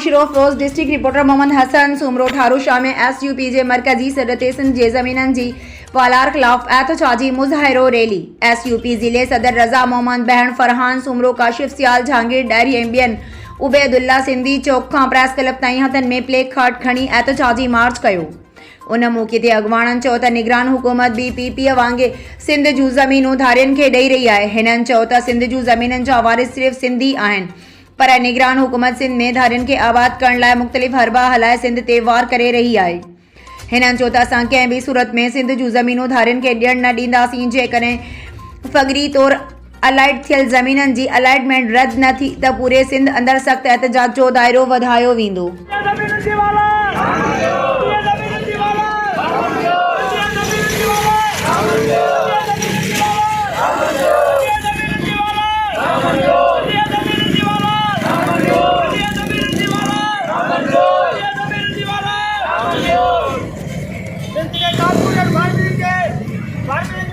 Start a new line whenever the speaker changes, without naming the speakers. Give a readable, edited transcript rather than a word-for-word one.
नौशरो रोज़ district reporter Mohammad Hasan Soomro ठारू शाम SUPJ मरकजी सदर सिंध के ज़मीनन की वालार खिलाफ एहतजाजी मुज़ाहिरो रैली। SUP ज़िले सदर रज़ा मोहम्मद बहन फरहान सुमरो काशिफ सियाल जहांगीर डायरी एम्बियन उबैदुल्ला सिंधी चौक का प्रेस क्लब ताईं हथन में प्लेक कार्ड खणी एहतजाजी मार्च कयो। उन मौके ते अगवाणन चयो त निगरान हुकूमत भी PP वांगे सिंध जूं ज़मीनूं धारियन खे ॾेई रही है। हिननि चयो त सिंध जूं ज़मीननि जा वारिस सिर्फ़ सिंधी आहिनि, पर निगरान हुकूमत सिंध में धारियन खे आबाद करण लाइ मुख़्तलिफ़ हरबा हलाए सिंध ते वार करे रही है। हिननि चयो त असां कंहिं बि सूरत में सिंध जूं ज़मीनूं धारियन खे ॾियण न ॾींदासीं। जेकॾहिं फ़गरी तौर अलाइड थियल ज़मीननि जी अलाइटमेंट रद्द न थी त पूरे सिंध अंदर सख़्त एहतजाज जो दायरो वधायो वेंदो।
भारतीय